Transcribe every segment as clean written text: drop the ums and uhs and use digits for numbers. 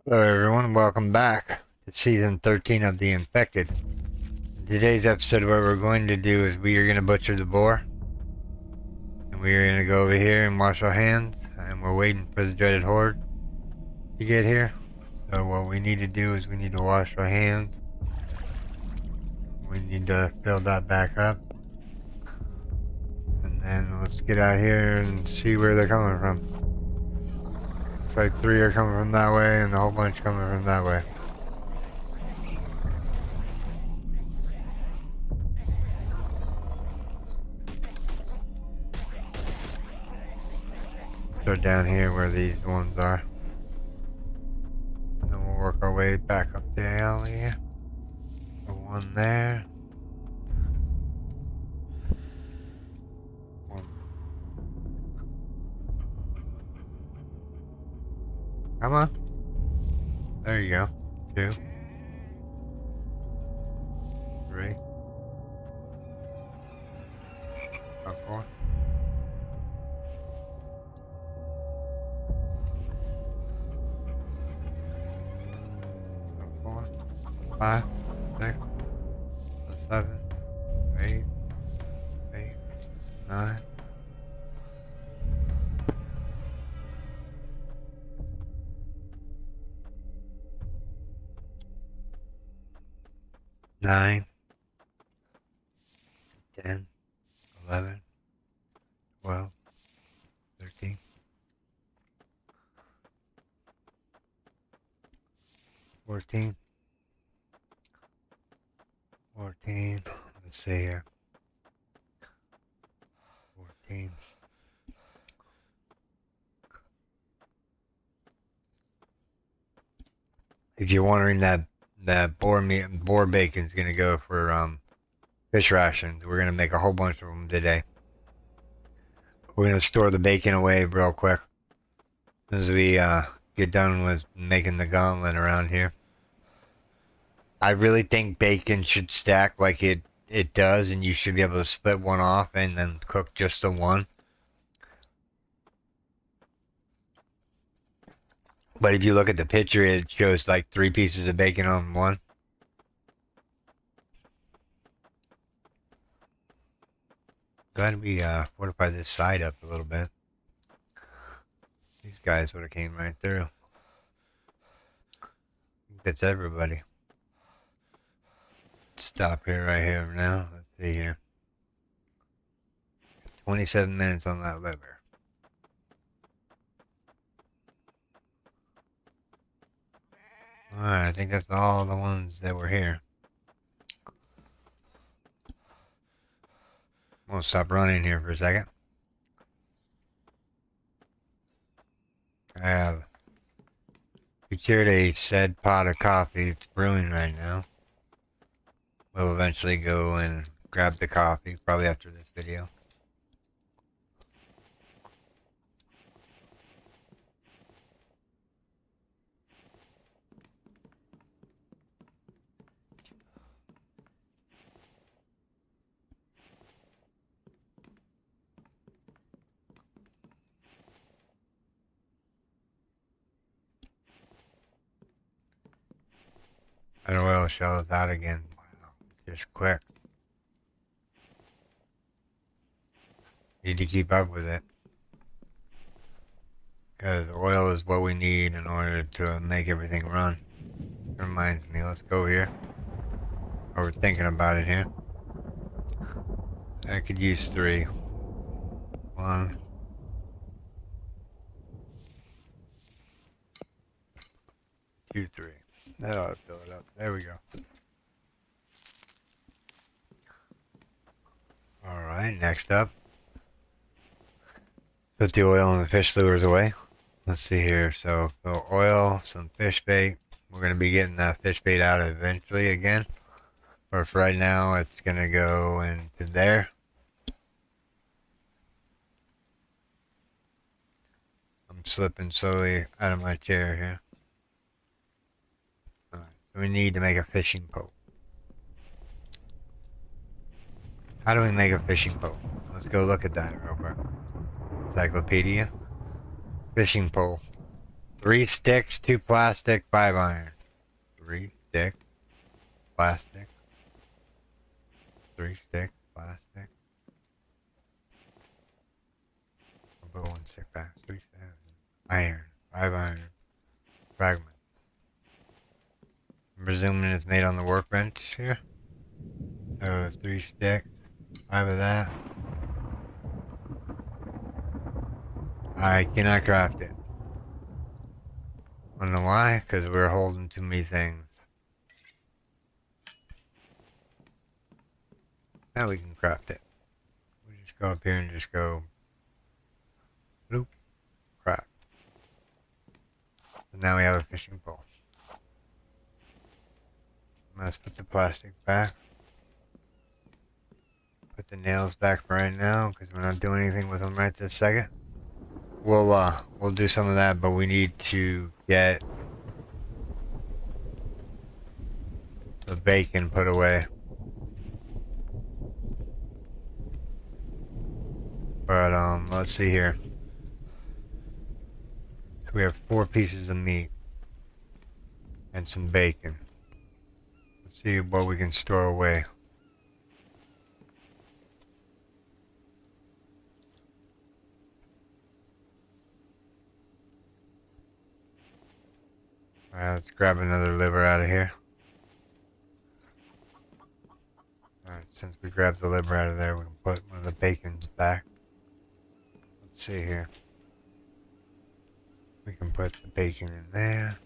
Hello everyone, welcome back to season 13 of The Infected. In today's episode, what we're going to do is we are going to butcher the boar. And we are going to go over here and wash our hands. And we're waiting for the dreaded horde to get here. So what we need to do is we need to wash our hands. We need to fill that back up. And then let's get out here and see where they're coming from. Looks like 3 are coming from that way and a whole bunch coming from that way. Start down here where these ones are. And then we'll work our way back up the alley here. One there. One. Come on. There you go. 2. 3. 4. 4. 5. 6. 7. 8. 9. 9. 10. 11. 12. 13. 14. 14. Let's see here. 14. If you're wondering, that boar bacon's gonna go for fish rations. We're gonna make a whole bunch of them today. We're gonna store the bacon away real quick as we get done with making the gauntlet around here. I really think bacon should stack like it does, and you should be able to split one off and then cook just the one. But if you look at the picture, it shows like 3 pieces of bacon on one. Glad we fortify this side up a little bit. These guys would have came right through. That's everybody. Stop here right here now. Let's see here. 27 minutes on that lever. Alright, I think that's all the ones that were here. We'll stop running here for a second. I have procured a said pot of coffee. It's brewing right now. We'll eventually go and grab the coffee, probably after this video. That oil shell is out again. Wow, just quick. Need to keep up with it. Because oil is what we need in order to make everything run. Reminds me, let's go here. Or we're thinking about it here. I could use 3. 1. 2, 3. That ought to fill it up. There we go. Alright, next up. Put the oil and the fish lures away. Let's see here. So, the oil, some fish bait. We're going to be getting that fish bait out eventually again. But for right now, it's going to go into there. I'm slipping slowly out of my chair here. Alright, so we need to make a fishing pole. How do we make a fishing pole? Let's go look at that real quick. Encyclopedia. Fishing pole. 3 sticks, 2 plastic, 5 iron. 3 sticks, plastic. 3 sticks, plastic. I'll put 1 stick back. 3 sticks. Iron. 5 iron. Fragments. I'm presuming it's made on the workbench here. So 3 sticks. 5 of that. I cannot craft it. I don't know why, because we're holding too many things. Now we can craft it. We just go up here and just go bloop, craft. So now we have a fishing pole. Let's put the plastic back. Put the nails back for right now, because we're not doing anything with them right this second. We'll do some of that, but we need to get the bacon put away. But let's see here. So we have 4 pieces of meat and some bacon. Let's see what we can store away. Alright, let's grab another liver out of here. Alright, since we grabbed the liver out of there, we can put one of the bacons back. Let's see here. We can put the bacon in there.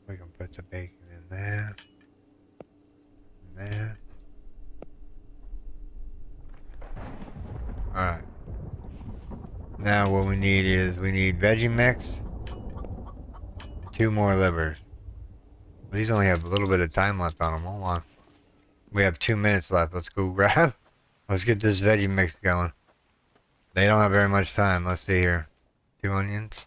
We can put the bacon in there. In there. Alright. Now what we need is, we need veggie mix. 2 more livers. These only have a little bit of time left on them. Hold on. We have 2 minutes left. Let's go grab. Let's get this veggie mix going. They don't have very much time. Let's see here. 2 onions.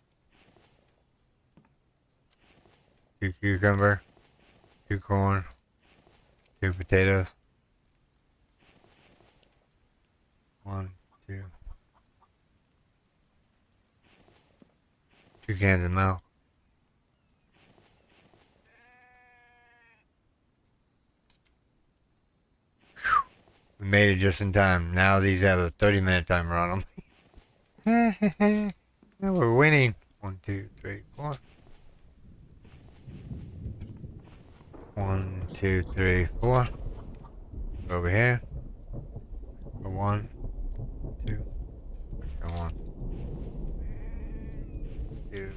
2 cucumber. 2 corn. 2 potatoes. 1, 2. 2 cans of milk. We made it just in time. Now these have a 30-minute timer on them. Now we're winning. 1, 2, 3, 4. 1, 2, 3, 4. Over here. 1, 2. 1, 2.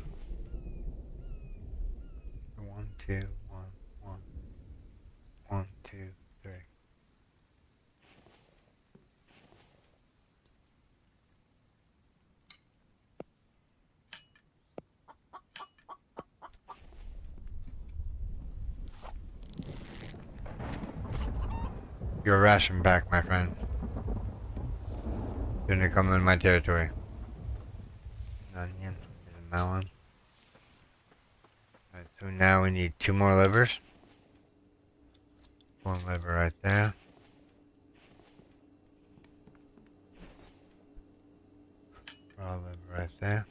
1, 2, 1, 1. 1, 2, 3. Your ration back, my friend. Didn't come in my territory. An onion and a melon. Alright, so now we need 2 more livers. 1 liver right there. Raw liver right there.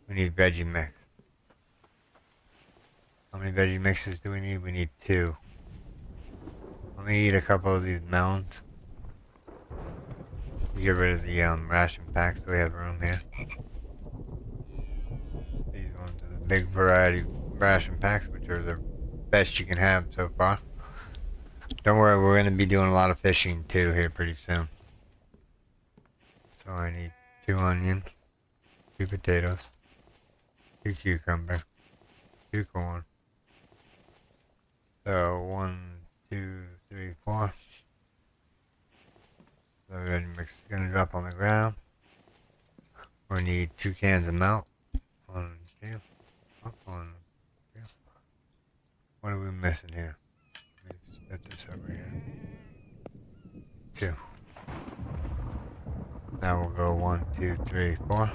We need veggie mix. How many veggie mixes do we need? We need 2. Let me eat a couple of these melons. Get rid of the ration pack so we have room here. These ones are the big variety ration packs, which are the best you can have so far. Don't worry, we're going to be doing a lot of fishing too here pretty soon. So I need 2 onions, 2 potatoes, 2 cucumber, 2 corn. So 1, 2, 3, 4. The veggie mix is going to drop on the ground. We need 2 cans of milk. 1, 2. 1, 2. What are we missing here? Let me set this over here. 2. Now we'll go 1, 2, 3, 4.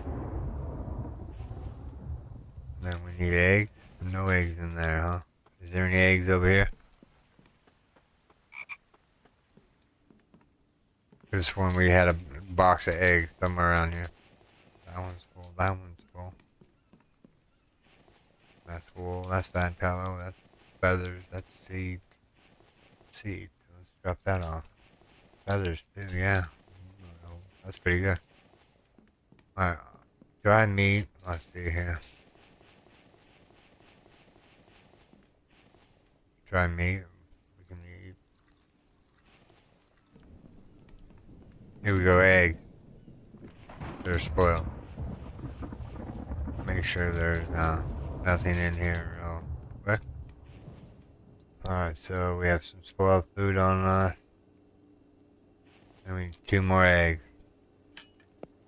Then we need eggs. No eggs in there, huh? Is there any eggs over here? This one we had a box of eggs somewhere around here. That one's full. That one's full. That's full. That's fat tallow. That's feathers. That's seeds. Seeds. Let's drop that off. Feathers too. Yeah. That's pretty good. All right. Dry meat. Let's see here. Dry meat. We can eat. Here we go. Eggs. They're spoiled. Make sure there's nothing in here real quick. Alright, so we have some spoiled food on and we need 2 more eggs.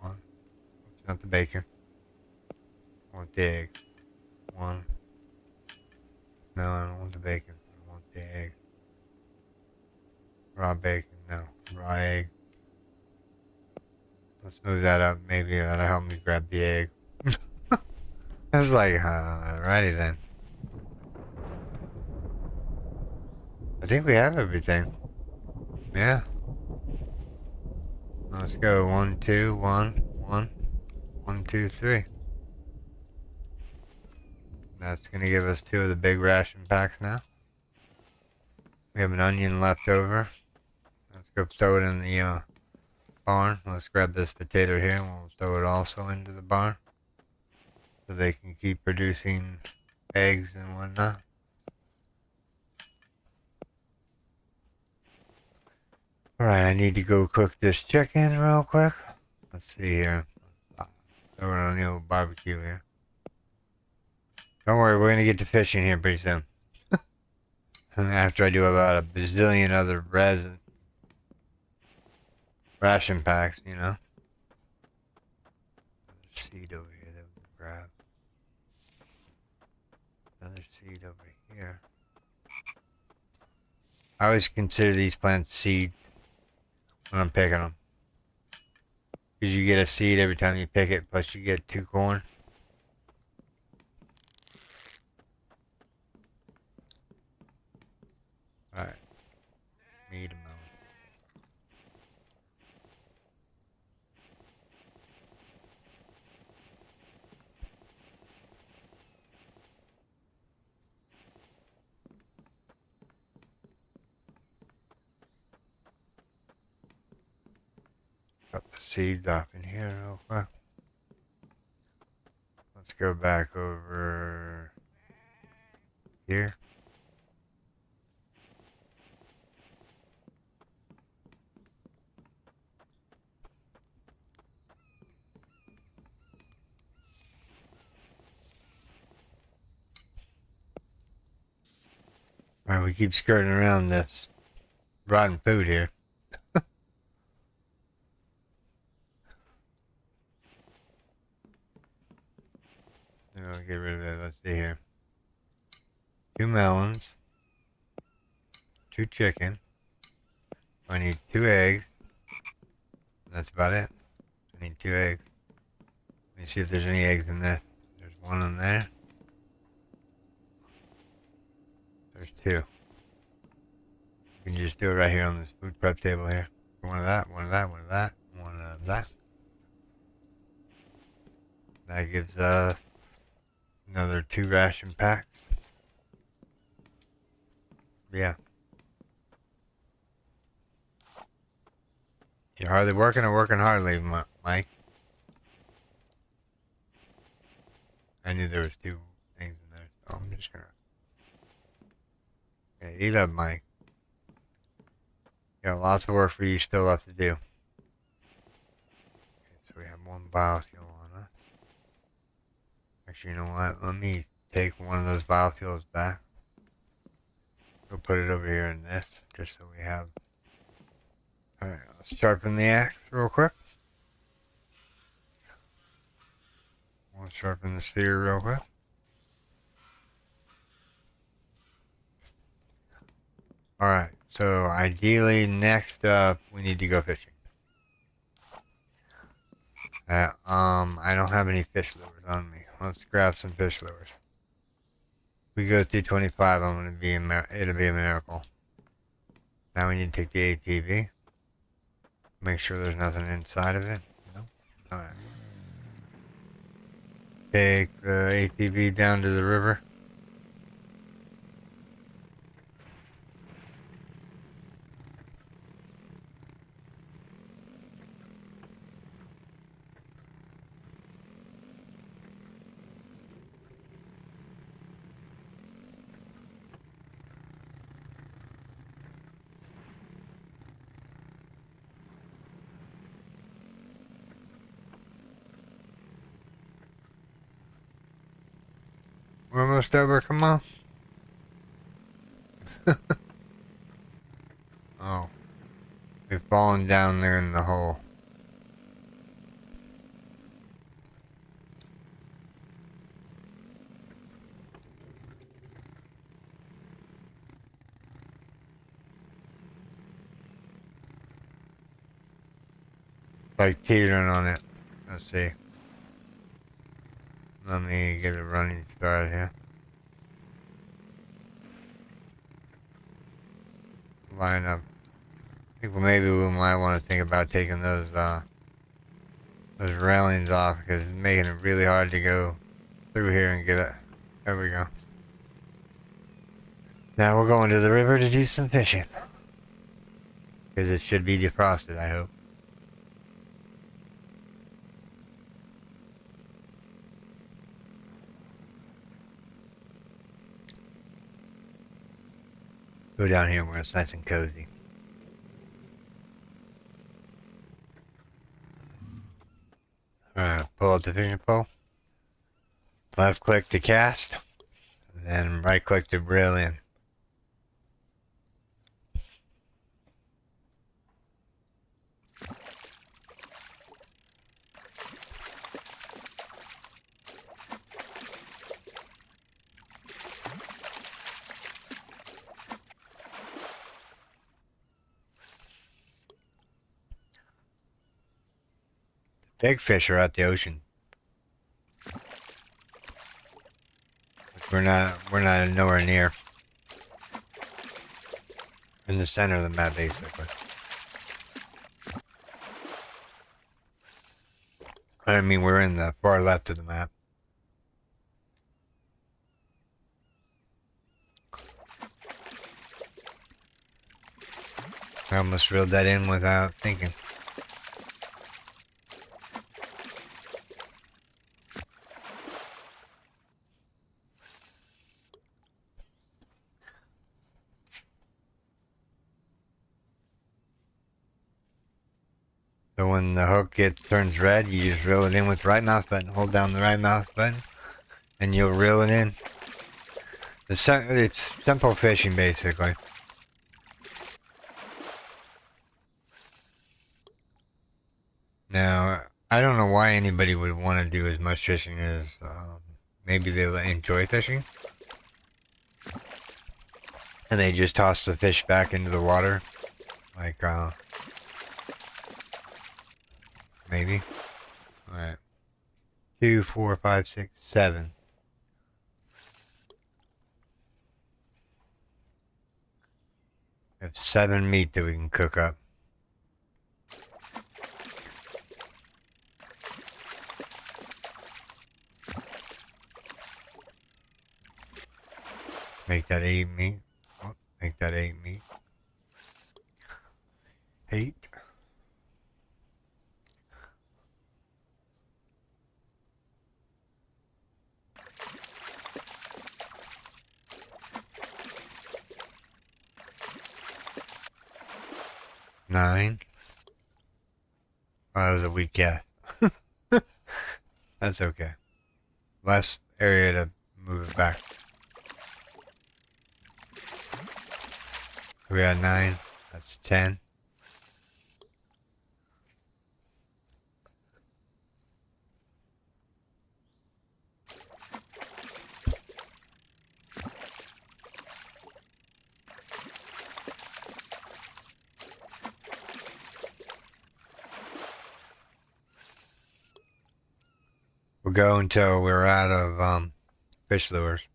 One. Not the bacon. I want the egg. One. No, I don't want the bacon. I want the egg. Raw bacon. No. Raw egg. Let's move that up. Maybe that'll help me grab the egg. I was like, alrighty then. I think we have everything. Yeah. Let's go 1, 2, 1, 1, 1, 2, 3. That's gonna give us 2 of the big ration packs now. We have an onion left over. Let's go throw it in the barn. Let's grab this potato here and we'll throw it also into the barn so they can keep producing eggs and whatnot. Alright, I need to go cook this chicken real quick. Let's see here. Throw it on the old barbecue here. Don't worry, we're gonna get to fishing here pretty soon. And after I do about a bazillion other ration packs, you know. Another seed over here that we can grab. Another seed over here. I always consider these plants seeds when I'm picking them. Because you get a seed every time you pick it, plus you get 2 corn. Alright. Need a moment. Got the seeds off in here real quick. Let's go back over here. Alright, we keep skirting around this rotten food here. I'll get rid of that. Let's see here. 2 melons. 2 chicken. I need 2 eggs. That's about it. I need 2 eggs. Let me see if there's any eggs in this. There's 1 in there. There's 2. You can just do it right here on this food prep table here. 1 of that, 1 of that, 1 of that, 1 of that. That gives us another 2 ration packs. Yeah. You're hardly working or working hardly, Mike. I knew there was 2 things in there, so I'm just gonna... Okay, eat up, Mike. Got lots of work for you still left to do. Okay, so we have 1 biofuel on us. Actually, you know what? Let me take one of those biofuels back. Go put it over here in this, just so we have... Alright, let's sharpen the axe real quick. We'll sharpen the spear real quick. Alright, so ideally next up we need to go fishing. I don't have any fish lures on me. Let's grab some fish lures. If we go through 25, it'll be a miracle. Now we need to take the ATV. Make sure there's nothing inside of it. No. Alright. Take the ATV down to the river. We're almost over, come on. Oh. We've fallen down there in the hole. Like teetering on it. Let's see. Let me get it running started here. Line up. I think maybe we might want to think about taking those railings off because it's making it really hard to go through here and get it. There we go. Now we're going to the river to do some fishing. Because it should be defrosted, I hope. Go down here where it's nice and cozy. Alright, pull up the fishing pole. Left click to cast. And then right click to reel in. Big fish are at the ocean. We're not nowhere near. In the center of the map, basically. I mean, we're in the far left of the map. I almost reeled that in without thinking. So when the hook turns red, you just reel it in with the right mouse button. Hold down the right mouse button, and you'll reel it in. It's simple fishing, basically. Now, I don't know why anybody would want to do as much fishing as maybe they enjoy fishing. And they just toss the fish back into the water. Like, maybe. Alright. 2, 4, 5, 6, 7. We have 7 meat that we can cook up. Make that 8 meat. Oh, make that 8 meat. 8. Nine. Oh, that was a weak guess. That's okay. Less area to move it back. We got 9. That's 10. We'll go until we're out of fish lures.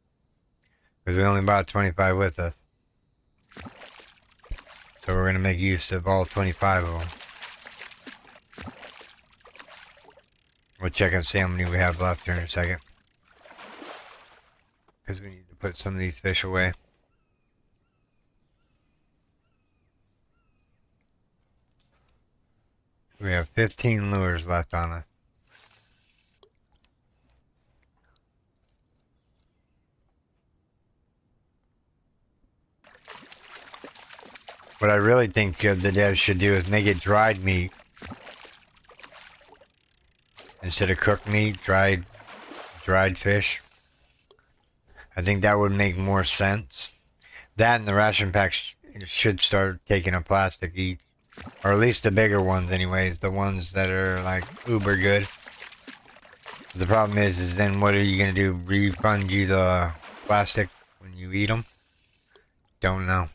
Because we only brought 25 with us. So we're going to make use of all 25 of them. We'll check and see how many we have left here in a second. Because we need to put some of these fish away. We have 15 lures left on us. What I really think the devs should do is make it dried meat. Instead of cooked meat, dried fish. I think that would make more sense. That and the ration packs should start taking a plastic each. Or at least the bigger ones anyways. The ones that are like uber good. The problem is then what are you going to do? Refund you the plastic when you eat them? Don't know.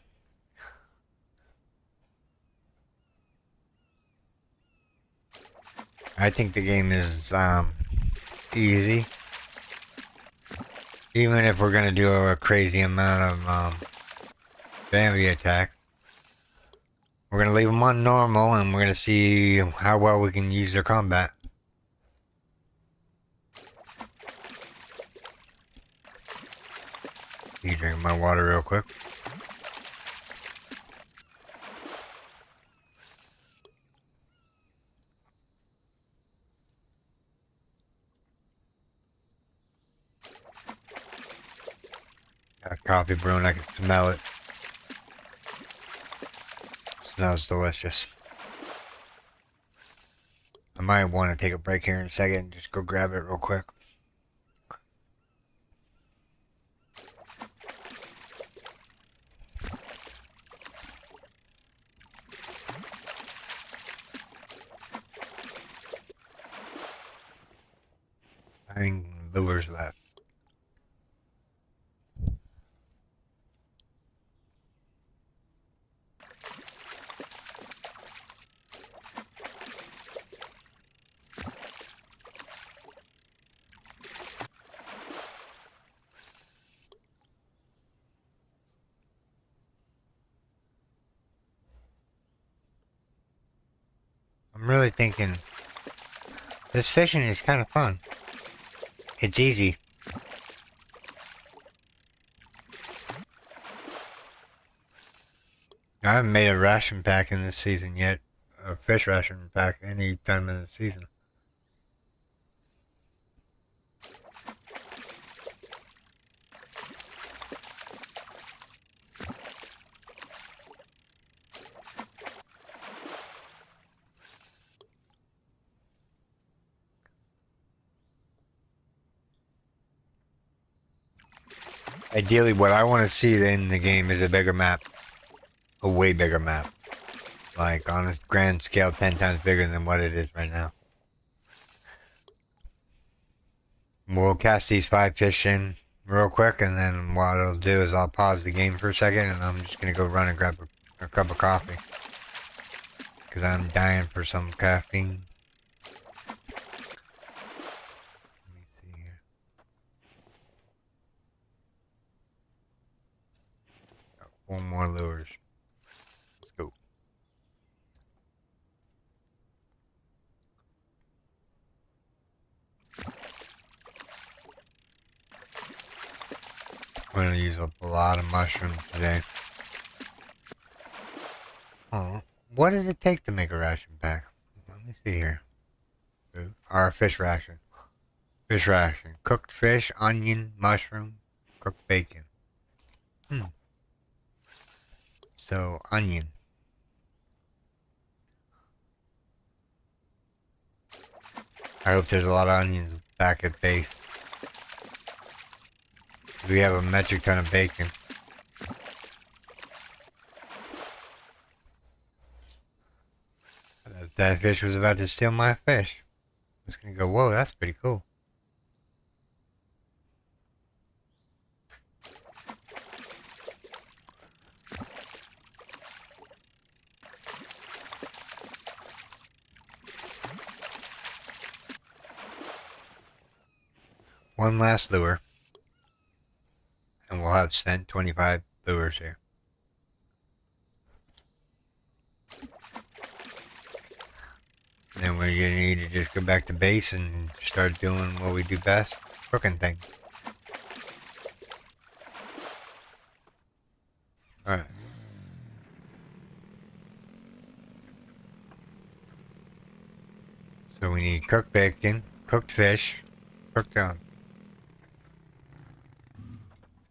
I think the game is easy. Even if we're going to do a crazy amount of Vambies attacks. We're going to leave them on normal and we're going to see how well we can use their combat. You drink my water real quick. Got coffee brewing, I can smell it. Smells delicious. I might want to take a break here in a second and just go grab it real quick. I think lures left. I'm really thinking this fishing is kind of fun. It's easy. I haven't made a ration pack in this season yet. A fish ration pack any time in the season. Ideally, what I want to see in the game is a bigger map. A way bigger map. Like, on a grand scale, 10 times bigger than what it is right now. We'll cast these 5 fish in real quick, and then what I'll do is I'll pause the game for a second, and I'm just going to go run and grab a cup of coffee. Because I'm dying for some caffeine. Let me see here. Got 4 more lures. Let's go. I'm going to use up a lot of mushrooms today. Oh, what does it take to make a ration pack? Let me see here. Or a fish ration. Fish ration. Cooked fish, onion, mushroom, cooked bacon. So, onion. I hope there's a lot of onions back at base. We have a metric ton of bacon. That fish was about to steal my fish. I was gonna go, whoa, that's pretty cool. One last lure. And we'll have sent 25 lures here. And then point where you need to just go back to base and start doing what we do best, cooking things. Alright. So we need cooked bacon, cooked fish, cooked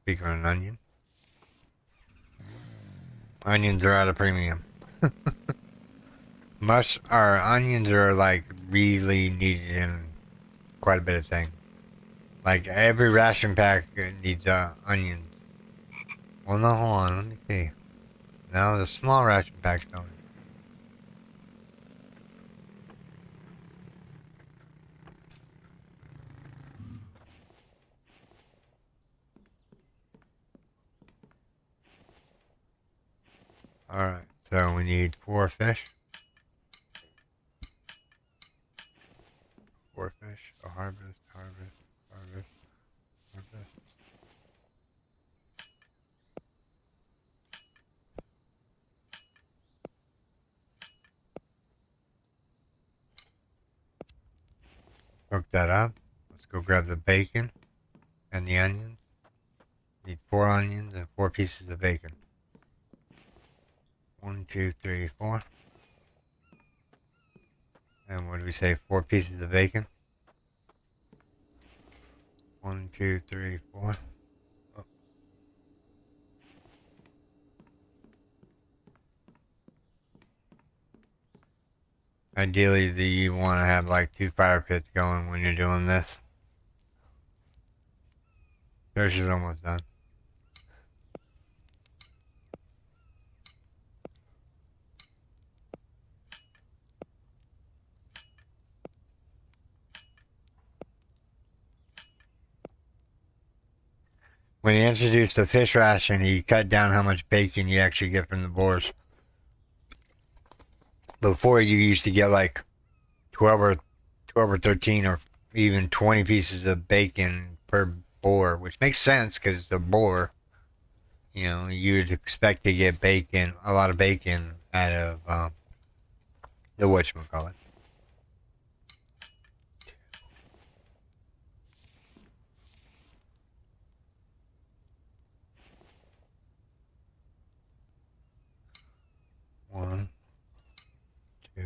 speaking of an onion. Onions are at a premium. Our onions are like really needed in quite a bit of things. Like every ration pack needs onions. Well, no, hold on, let me see. No, the small ration packs don't. Alright, so we need 4 fish. 4 fish. A harvest, harvest, harvest, harvest. Cook that up. Let's go grab the bacon and the onions. Need 4 onions and 4 pieces of bacon. 1, 2, 3, 4. And what do we say? 4 pieces of bacon. 1, 2, 3, 4. Oh. Ideally, you want to have like 2 fire pits going when you're doing this. Yours is almost done. When you introduce the fish ration, you cut down how much bacon you actually get from the boars. Before, you used to get like 12 or 13 or even 20 pieces of bacon per boar, which makes sense because it's a boar. You know, you'd expect to get bacon, a lot of bacon out of the whatchamacallit. One, two,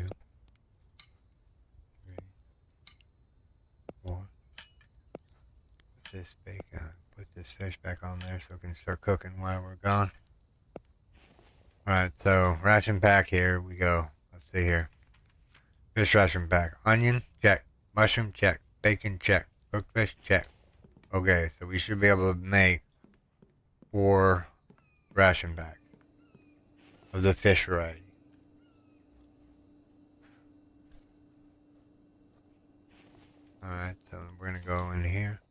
three, four. Put this bacon, put this fish back on there so we can start cooking while we're gone. Alright, so ration pack, here we go. Let's see here. Fish ration pack. Onion, check. Mushroom, check. Bacon, check. Cooked fish, check. Okay, so we should be able to make 4 ration packs of the fish variety. Alright, so we're going to go in here.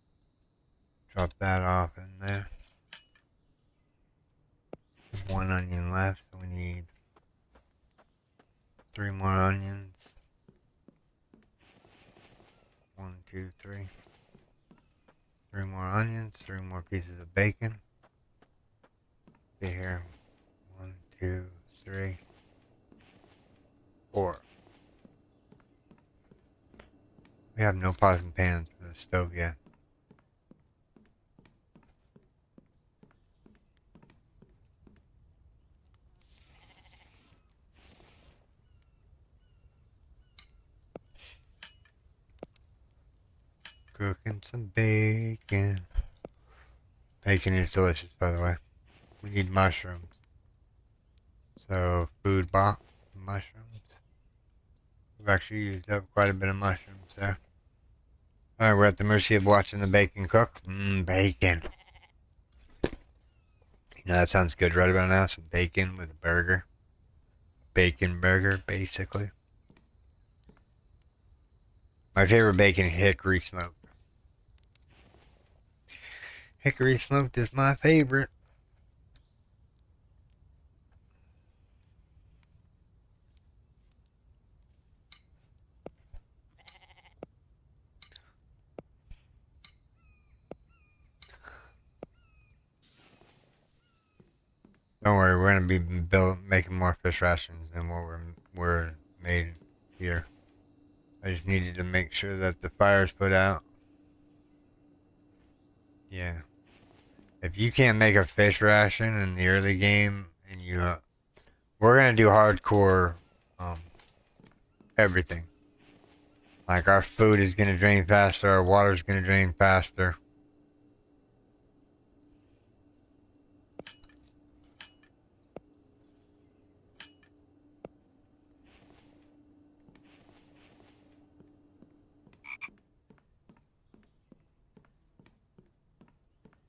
Drop that off in there. 1 onion left, so we need 3 more onions. 1, 2, 3. 3 more onions, 3 more pieces of bacon. See here. 1, 2, 3, 4. We have no pots and pans for the stove yet. Cooking some bacon. Bacon is delicious, by the way. We need mushrooms. So, food box, mushrooms. We've actually used up quite a bit of mushrooms there. Alright, we're at the mercy of watching the bacon cook. Bacon. You know, that sounds good right about now. Some bacon with a burger. Bacon burger, basically. My favorite bacon is hickory smoked. Hickory smoked is my favorite. Don't worry, we're gonna be making more fish rations than what we're made here. I just needed to make sure that the fire's put out. Yeah. If you can't make a fish ration in the early game, and we're gonna do hardcore, um, everything. Like our food is gonna drain faster, our water's gonna drain faster.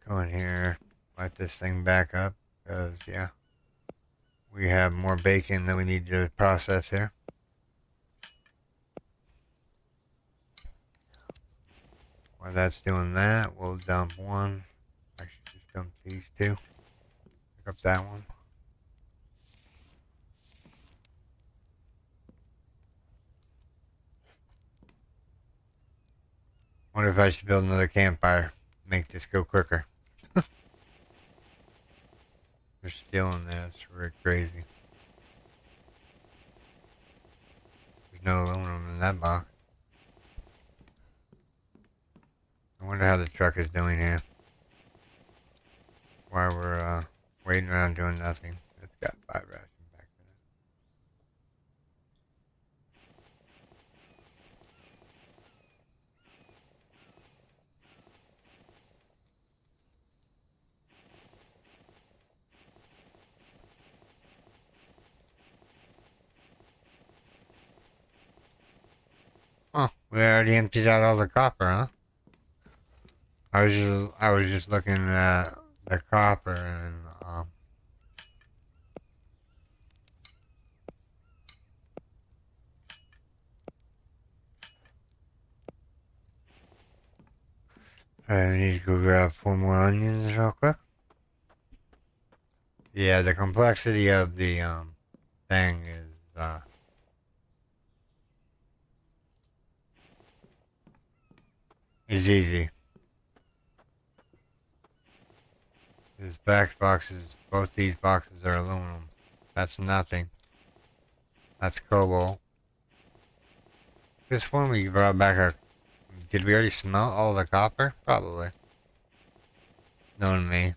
Go in here, light this thing back up, because yeah, we have more bacon than we need to process here. While that's doing that, we'll dump one. I should just dump these two. Pick up that one. Wonder if I should build another campfire. Make this go quicker. They're still in there. It's really crazy. There's no aluminum in that box. I wonder how the truck is doing here. While we're waiting around doing nothing. It's got 5 rations back there. Oh, we already emptied out all the copper, huh? I was just looking at the copper and I need to go grab 4 more onions real quick. Yeah, the complexity of the thing is easy. This back boxes, both these boxes are aluminum. That's nothing. That's cobalt. This one we brought back a. Did we already smelt all the copper? Probably. Knowing me.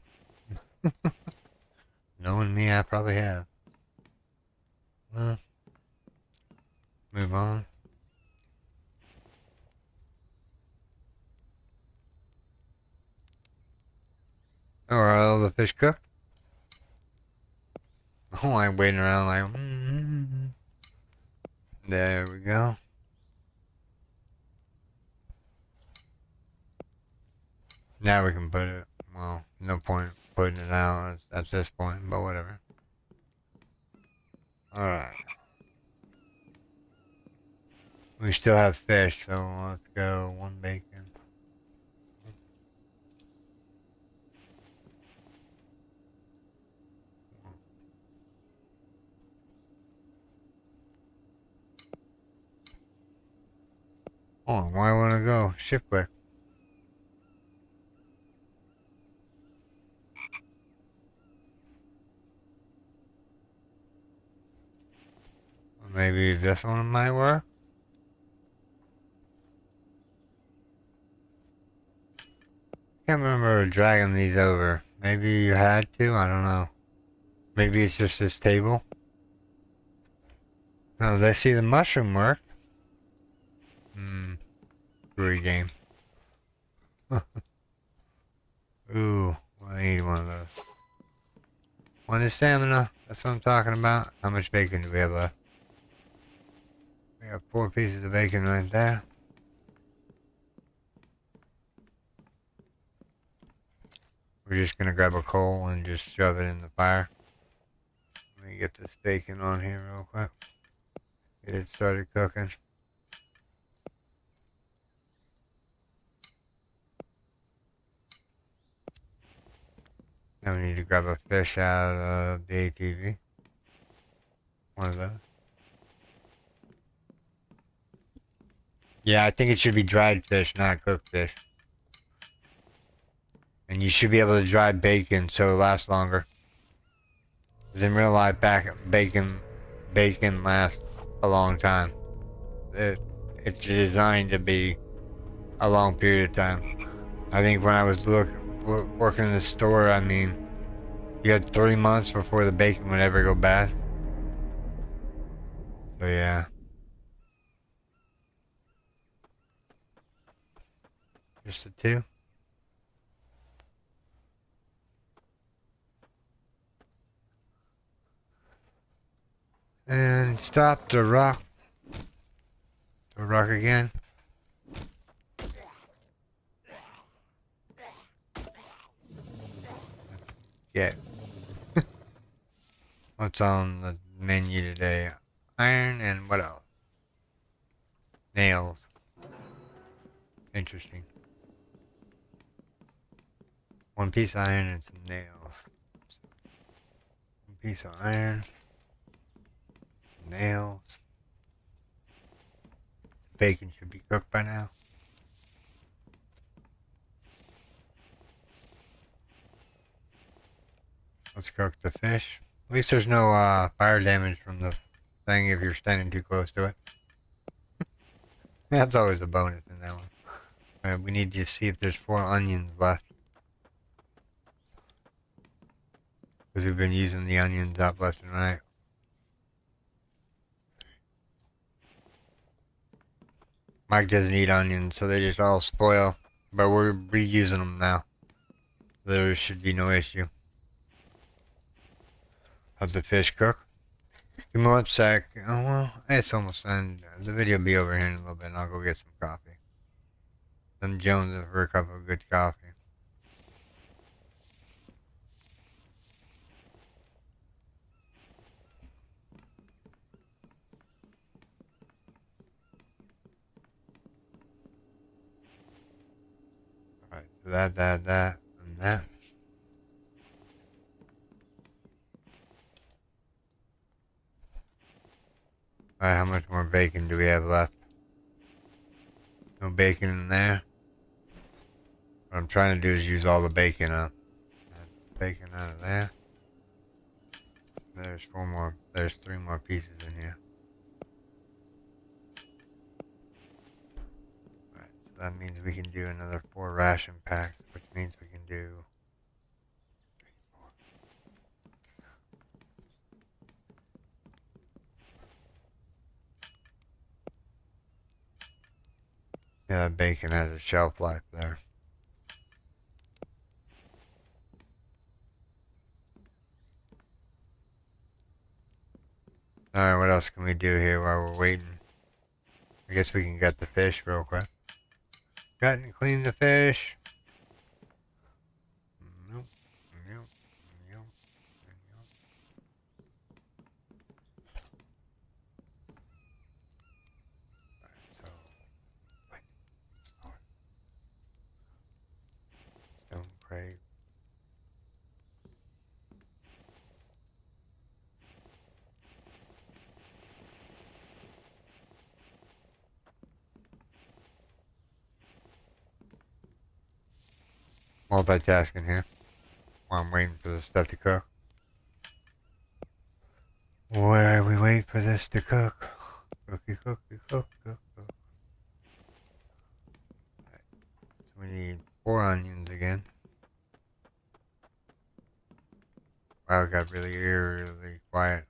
Knowing me, I probably have. Well, move on. Oh, are all the fish cooked? Oh, I'm waiting around like. There we go. Now we can put it. Well, no point putting it out at this point, but whatever. Alright. We still have fish, so let's go 1 bacon. Oh, why want to go? Shift quick. Maybe this one might work. Can't remember dragging these over. Maybe you had to. I don't know. Maybe it's just this table. No, they see the mushroom work. Screwy game. Ooh, well, I need one of those. One is stamina. That's what I'm talking about. How much bacon do we have left? We have 4 pieces of bacon right there. We're just gonna grab a coal and just shove it in the fire. Let me get this bacon on here real quick. Get it started cooking. Now we need to grab a fish out of the ATV. One of those. Yeah, I think it should be dried fish, not cooked fish. And you should be able to dry bacon so it lasts longer. Because in real life, bacon lasts a long time. it's designed to be a long period of time. I think when I was working in the store, I mean, you had 3 months before the bacon would ever go bad. So yeah. Just the two. And stop the rock. The rock again. Yeah. What's on the menu today? Iron and what else? Nails. Interesting. One piece of iron and some nails. One piece of iron. Nails. Bacon should be cooked by now. Let's cook the fish. At least there's no fire damage from the thing if you're standing too close to it. That's always a bonus in that one. Alright, we need to see if there's 4 onions left. Because we've been using the onions up left and right. Mike doesn't eat onions, so they just all spoil. But we're reusing them now. There should be no issue. Have the fish cook. Give me 1 sec. Oh, well, it's almost done. The video will be over here in a little bit, and I'll go get some coffee. Then Jones for a cup of good coffee. Alright, so that, and that. Alright, how much more bacon do we have left? No bacon in there. What I'm trying to do is use all the bacon up. That's bacon out of there. There's 4 more. There's 3 more pieces in here. Alright, so that means we can do another 4 ration packs, which means we can do 3, 4. Yeah, that bacon has a shelf life there. Alright, what else can we do here while we're waiting? I guess we can get the fish real quick. Got and clean the fish. Nope. Nope. Nope. Nope. Alright, so wait. Stone crate. Multitasking here while I'm waiting for the stuff to cook. Where are we waiting for this to cook? Cookie, cookie, cook, cook, cook. Right. So we need 4 onions again. Wow, it got really eerily quiet.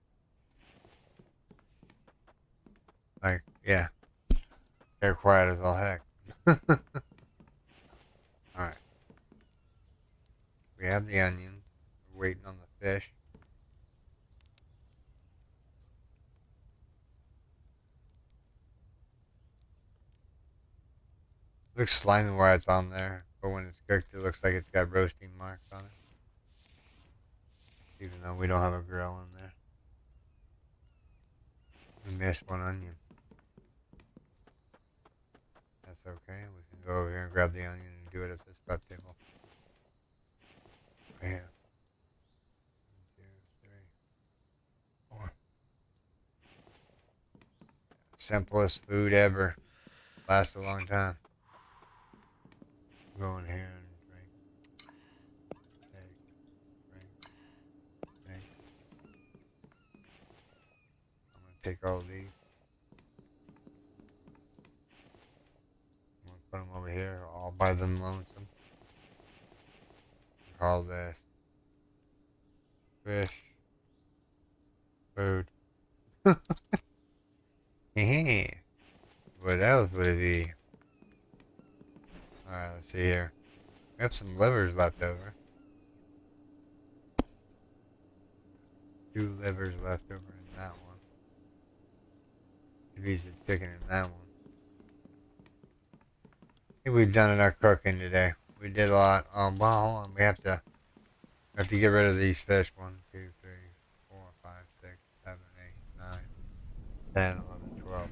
Like, yeah. They're quiet as all heck. Alright. We have the onions. We're waiting on the fish. Looks slimy while it's on there, but when it's cooked, it looks like it's got roasting marks on it. Even though we don't have a grill in there. We missed 1 onion. That's okay. We can go over here and grab the onion and do it at this prep table. Right here. 1, 2, 3, 4. Simplest food ever. Lasts a long time. Go in here and drink. Take. Drink. I'm going to take all of these. Put them over here, all by them lonesome. Call this fish food. What else would it be? Alright, let's see here. We have some livers left over. 2 livers left over in that one. 2 pieces of chicken in that one. I think we've done enough cooking today. We did a lot. Well, hold on. We have to get rid of these fish. 1, 2, 3, 4, 5, 6, 7, 8, 9, 10, 11, 12.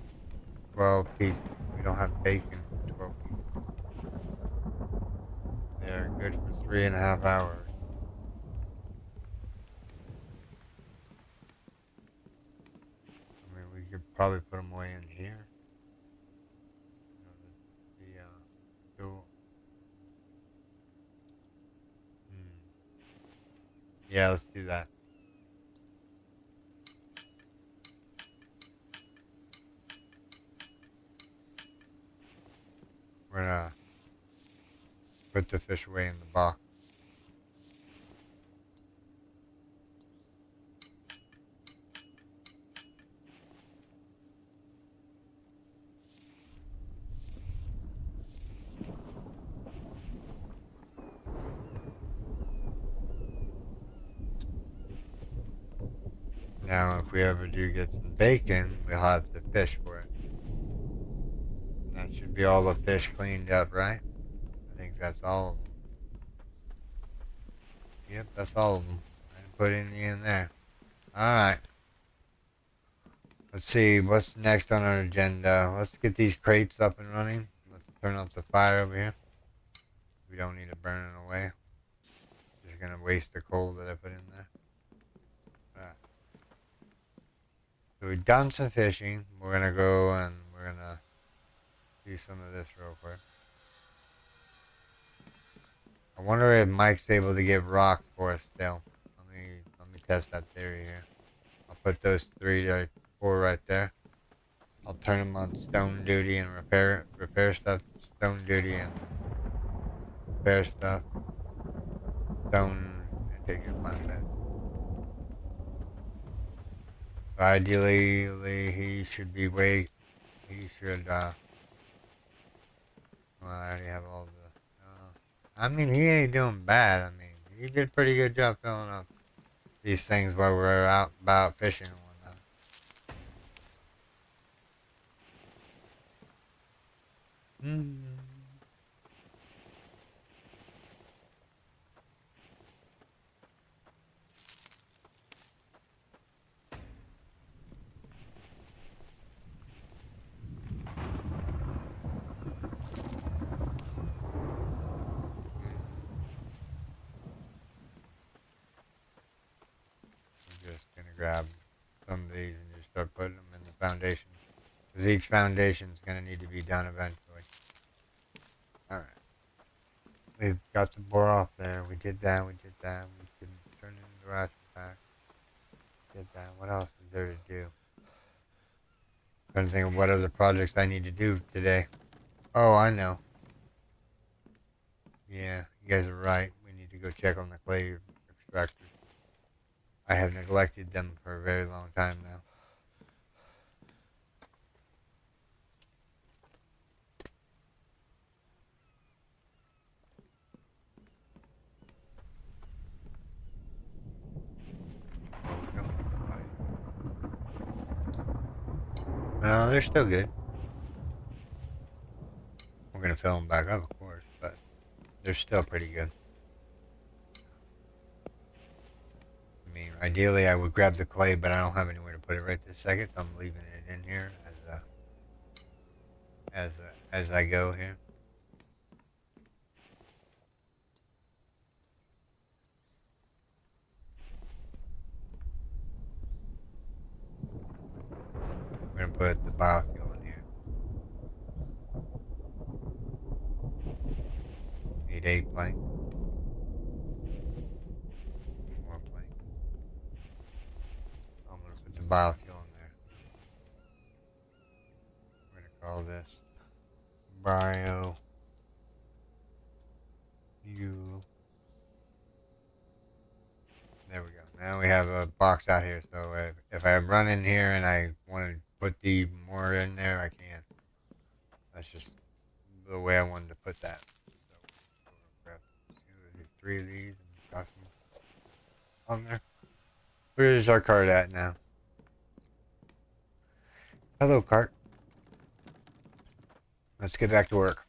12 pieces. We don't have bacon for 12 pieces. They're good for 3.5 hours. I mean, we could probably put them away in here. You know, the dual. Yeah, let's do that. We're gonna put the fish away in the box. Now, if we ever do get some bacon, we'll have the fish for it. And that should be all the fish cleaned up, right? I think that's all of them. Yep, that's all of them. I didn't put any in there. Alright. Let's see, what's next on our agenda? Let's get these crates up and running. Let's turn off the fire over here. We don't need it burning away. Just gonna waste the coal that I put in there. Alright. So we've done some fishing. We're gonna go and we're gonna do some of this real quick. I wonder if Mike's able to get rock for us still. Let me test that theory here. I'll put those 4 right there. I'll turn them on stone duty and repair stuff. Stone duty and repair stuff. Stone and take your plant bed. So ideally, he should be he should, well, I already have all the, I mean, he ain't doing bad. I mean, he did a pretty good job filling up these things while we're out about fishing and whatnot. I'm just gonna grab some of these and just start putting them in the foundation. Because each foundation is gonna need to be done eventually. Alright. We've got the bore off there. We did that. We can turn it into the ration pack. Did that. What else is there to do? Trying to think of what other projects I need to do today. Oh, I know. Yeah, you guys are right. We need to go check on the clay extractors. I have neglected them for a very long time now. No, they're still good. We're gonna fill them back up, of course, but they're still pretty good. I mean, ideally, I would grab the clay, but I don't have anywhere to put it right this second, so I'm leaving it in here as I go here. We're gonna put the biofuel in here. Need 8 planks. More planks. I'm gonna put the biofuel in there. We're gonna call this bio fuel. There we go. Now we have a box out here, so if I run in here and I want to put the more in there, I can. That's just the way I wanted to put that. So we'll grab 3 of these and toss them on there. Where's our cart at now? Hello, cart. Let's get back to work.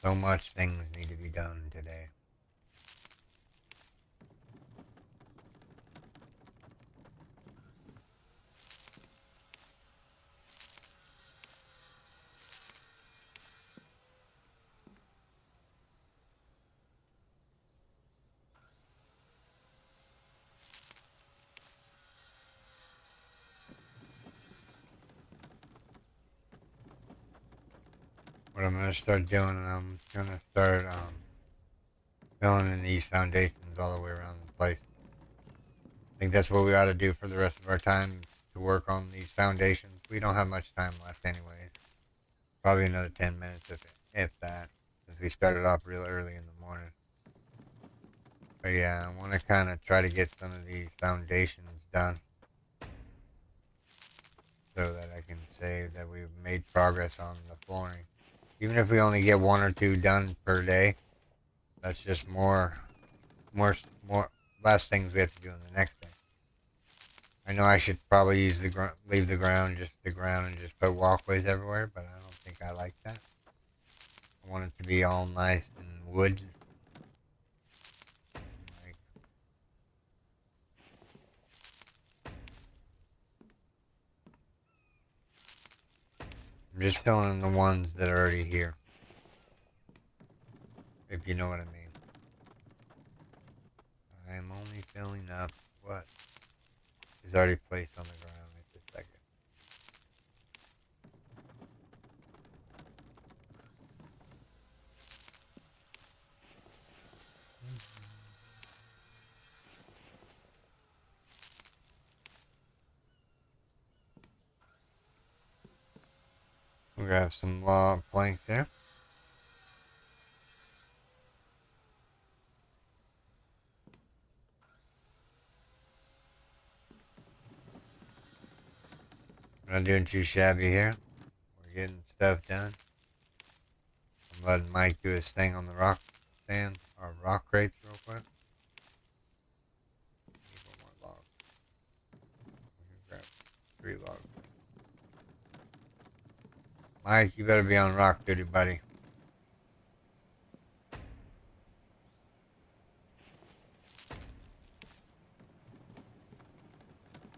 So much things need to be done today. What I'm going to start doing, I'm going to start filling in these foundations all the way around the place. I think that's what we ought to do for the rest of our time, to work on these foundations. We don't have much time left anyways. Probably another 10 minutes if that, since we started off real early in the morning. But yeah, I want to kind of try to get some of these foundations done so that I can say that we've made progress on the flooring. Even if we only get 1 or 2 done per day, that's just more, less things we have to do in the next day. I know I should probably leave the ground, just the ground, and just put walkways everywhere, but I don't think I like that. I want it to be all nice and wood. Like, I'm just filling the ones that are already here, if you know what I mean. I am only filling up what is already placed on the ground at this second. We have some log planks there. We're not doing too shabby here. We're getting stuff done. I'm letting Mike do his thing on the rock stand, or rock crates real quick. Need 1 more log. We can grab 3 logs. Mike, you better be on rock duty, buddy.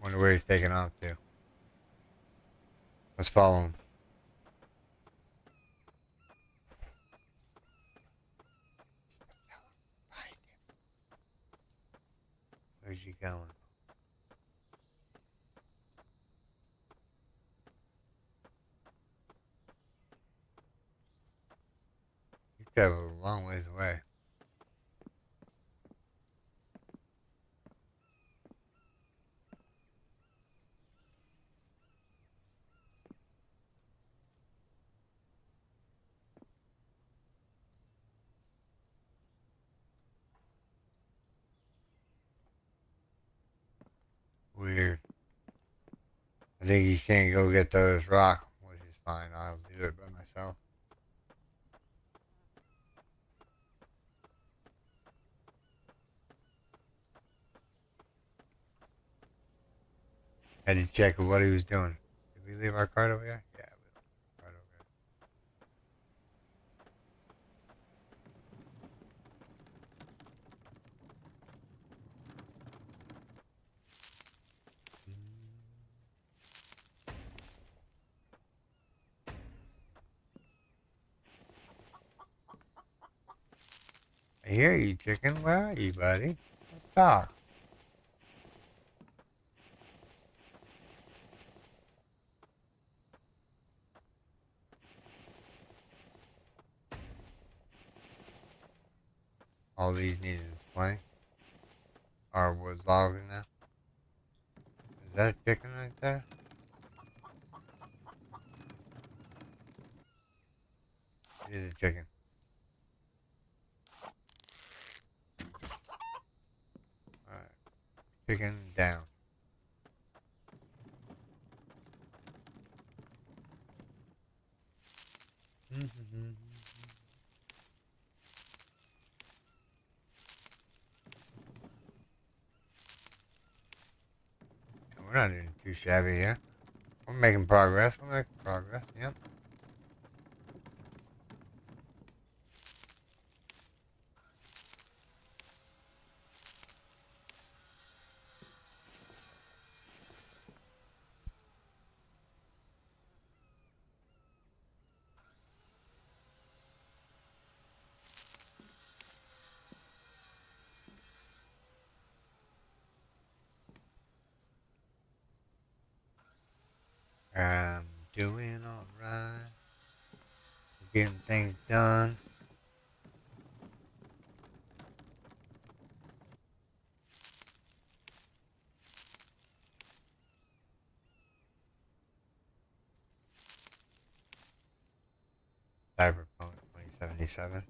Wonder where he's taking off to. Let's follow him. Where's he going? He's traveled a long ways away. Weird. I think he can't go get those rocks, which is fine. I'll do it by myself. Had to check what he was doing. Did we leave our cart over here? Yeah, we left our cart over here. I hear you, chicken. Where are you, buddy? Let's talk. All these needed is plank. Or wood logs now. Is that a chicken right there? It is a chicken. Chicken down. We're not doing too shabby here. We're making progress. We're making progress. Yep. I'm doing alright. Getting things done. Cyberpunk 2077.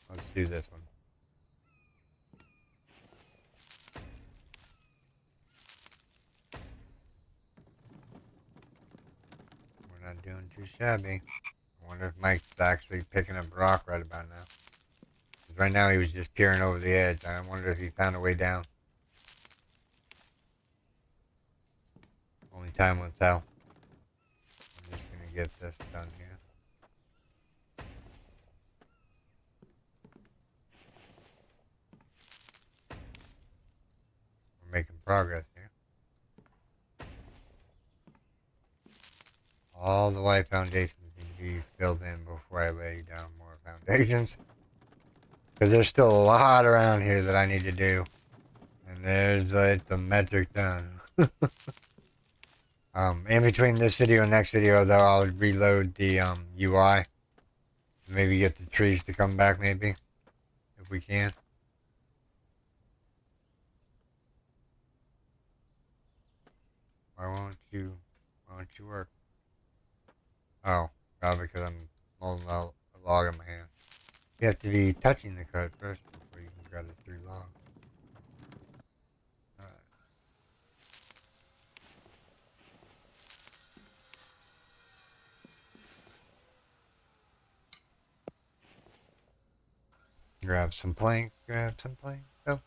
Let's do this one. We're not doing too shabby. I wonder if Mike's actually picking up rock right about now. 'Cause right now he was just peering over the edge. I wonder if he found a way down. Only time will tell. I'm just gonna get this done here. We're making progress here. All the white foundations need to be filled in before I lay down more foundations. Because there's still a lot around here that I need to do. And there's it's a metric ton. In between this video and next video, though, I'll reload the UI. Maybe get the trees to come back, maybe, if we can. Why won't you work? Oh, probably because I'm holding a log in my hand. You have to be touching the card first before you can grab the 3 logs. Alright. Grab some planks, oh, grab some planks, get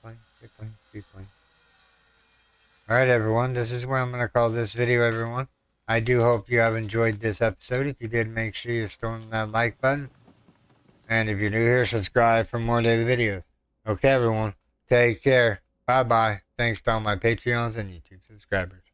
planks, get planks. Alright everyone, this is where I'm going to call this video, everyone. I do hope you have enjoyed this episode. If you did, make sure you storm that like button. And if you're new here, subscribe for more daily videos. Okay everyone, take care. Bye bye. Thanks to all my Patreons and YouTube subscribers.